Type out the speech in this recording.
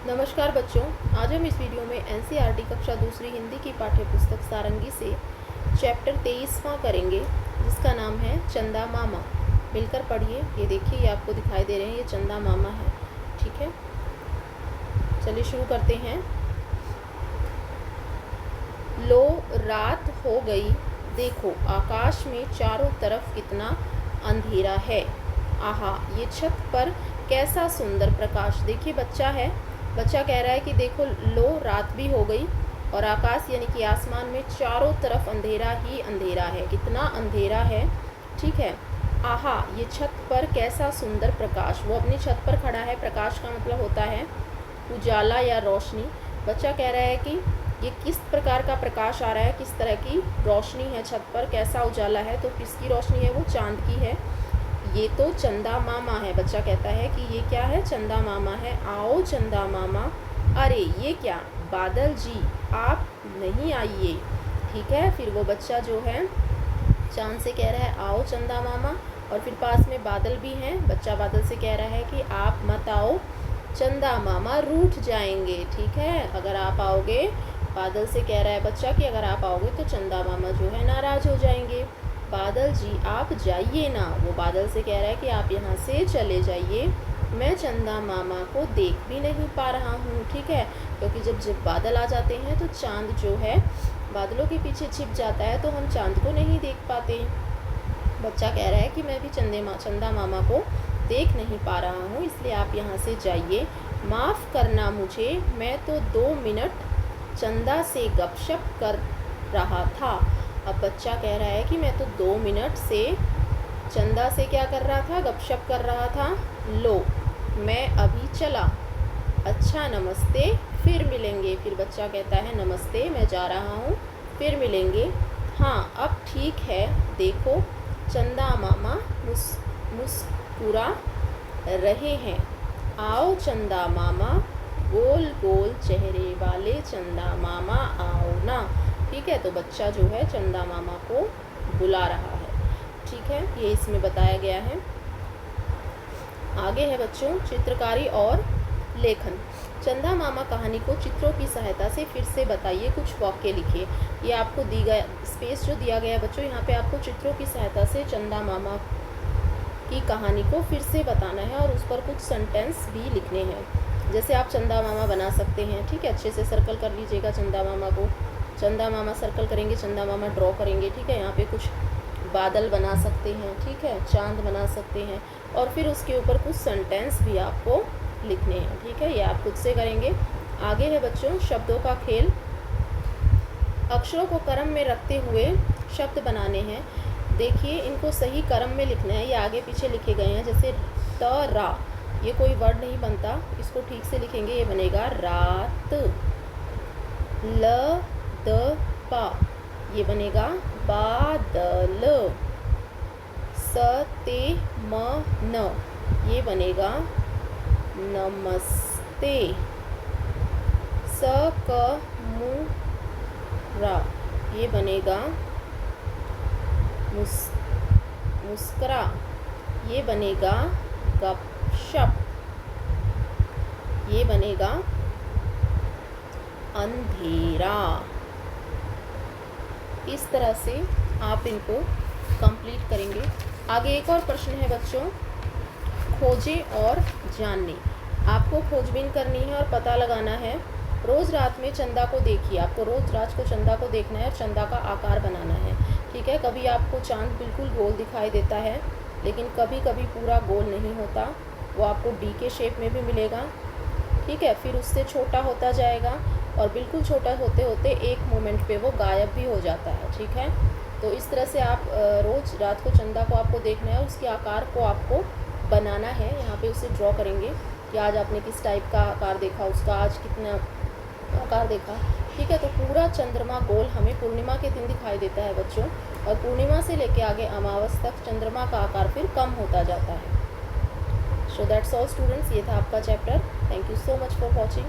नमस्कार बच्चों, आज हम इस वीडियो में एनसीईआरटी कक्षा दूसरी हिंदी की पाठ्य पुस्तक सारंगी से चैप्टर 23वां करेंगे, जिसका नाम है चंदा मामा। मिलकर पढ़िए। ये देखिए, ये आपको दिखाई दे रहे हैं, ये चंदा मामा है। ठीक है, चलिए शुरू करते हैं। लो रात हो गई, देखो आकाश में चारों तरफ कितना अंधेरा है। आहा, ये छत पर कैसा सुंदर प्रकाश। देखिए, बच्चा कह रहा है कि देखो, लो रात भी हो गई और आकाश यानी कि आसमान में चारों तरफ अंधेरा ही अंधेरा है। कितना अंधेरा है। ठीक है। आहा, ये छत पर कैसा सुंदर प्रकाश। वो अपनी छत पर खड़ा है। प्रकाश का मतलब होता है उजाला या रोशनी। बच्चा कह रहा है कि ये किस प्रकार का प्रकाश आ रहा है, किस तरह की रोशनी है छत पर, कैसा उजाला है। तो किसकी रोशनी है? वो चांद की है। ये तो चंदा मामा है। बच्चा कहता है कि ये क्या है? चंदा मामा है। आओ चंदा मामा। अरे ये क्या, बादल जी आप नहीं आइए। ठीक है, फिर वो बच्चा जो है चांद से कह रहा है आओ चंदा मामा, और फिर पास में बादल भी हैं। बच्चा बादल से कह रहा है कि आप मत आओ, चंदा मामा रूठ जाएंगे। ठीक है, अगर आप आओगे, बादल से कह रहा है बच्चा कि अगर आप आओगे तो चंदा मामा जो है नाराज़ हो जाएंगे। बादल जी आप जाइए ना। वो बादल से कह रहा है कि आप यहाँ से चले जाइए, मैं चंदा मामा को देख भी नहीं पा रहा हूँ। ठीक है, क्योंकि जब बादल आ जाते हैं तो चांद जो है बादलों के पीछे छिप जाता है, तो हम चांद को नहीं देख पाते। बच्चा कह रहा है कि मैं भी चंदा मामा को देख नहीं पा रहा हूँ, इसलिए आप यहाँ से जाइए। माफ़ करना मुझे, मैं तो 2 मिनट चंदा से गपशप कर रहा था। अब बच्चा कह रहा है कि मैं तो 2 मिनट से चंदा से क्या कर रहा था? गपशप कर रहा था। लो मैं अभी चला। अच्छा नमस्ते, फिर मिलेंगे। फिर बच्चा कहता है नमस्ते, मैं जा रहा हूँ, फिर मिलेंगे। हाँ अब ठीक है, देखो चंदा मामा मुस्कुरा रहे हैं। आओ चंदा मामा, गोल गोल चेहरे वाले चंदा मामा आओ ना। ठीक है, तो बच्चा जो है चंदा मामा को बुला रहा है। ठीक है, ये इसमें बताया गया है। आगे है बच्चों चित्रकारी और लेखन। चंदा मामा कहानी को चित्रों की सहायता से फिर से बताइए, कुछ वाक्य लिखिए। ये आपको दी गया स्पेस जो दिया गया है बच्चों, यहाँ पे आपको चित्रों की सहायता से चंदा मामा की कहानी को फिर से बताना है और उस पर कुछ सेंटेंस भी लिखने हैं। जैसे आप चंदा मामा बना सकते हैं। ठीक है, अच्छे से सर्कल कर लीजिएगा चंदा मामा को। चंदा मामा सर्कल करेंगे, चंदा मामा ड्रॉ करेंगे। ठीक है, यहाँ पे कुछ बादल बना सकते हैं। ठीक है, चांद बना सकते हैं, और फिर उसके ऊपर कुछ सेंटेंस भी आपको लिखने हैं। ठीक है, ये आप खुद से करेंगे। आगे है बच्चों शब्दों का खेल। अक्षरों को क्रम में रखते हुए शब्द बनाने हैं। देखिए, इनको सही क्रम में लिखना है। ये आगे पीछे लिखे गए हैं। जैसे त रा, ये कोई वर्ड नहीं बनता, इसको ठीक से लिखेंगे। ये बनेगा रात। ल द पा, ये बनेगा बादल। स ते म न, ये बनेगा नमस्ते। स क मु रा, ये बनेगा मुस्करा। ये बनेगा गपशप। ये बनेगा अंधेरा। इस तरह से आप इनको कंप्लीट करेंगे। आगे एक और प्रश्न है बच्चों, खोजें और जानने। आपको खोजबीन करनी है और पता लगाना है। रोज़ रात में चंदा को देखिए। आपको रोज़ रात को चंदा को देखना है और चंदा का आकार बनाना है। ठीक है, कभी आपको चांद बिल्कुल गोल दिखाई देता है, लेकिन कभी कभी पूरा गोल नहीं होता, वो आपको डी के शेप में भी मिलेगा। ठीक है, फिर उससे छोटा होता जाएगा और बिल्कुल छोटा होते होते एक मोमेंट पे वो गायब भी हो जाता है। ठीक है, तो इस तरह से आप रोज़ रात को चंदा को आपको देखना है, उसके आकार को आपको बनाना है। यहाँ पे उसे ड्रॉ करेंगे कि आज आपने किस टाइप का आकार देखा, उसका आज कितना आकार देखा। ठीक है, तो पूरा चंद्रमा गोल हमें पूर्णिमा के दिन दिखाई देता है बच्चों, और पूर्णिमा से लेके आगे अमावस तक चंद्रमा का आकार फिर कम होता जाता है। सो दैट्स ऑल स्टूडेंट्स, ये था आपका chapter. Thank you so much for watching.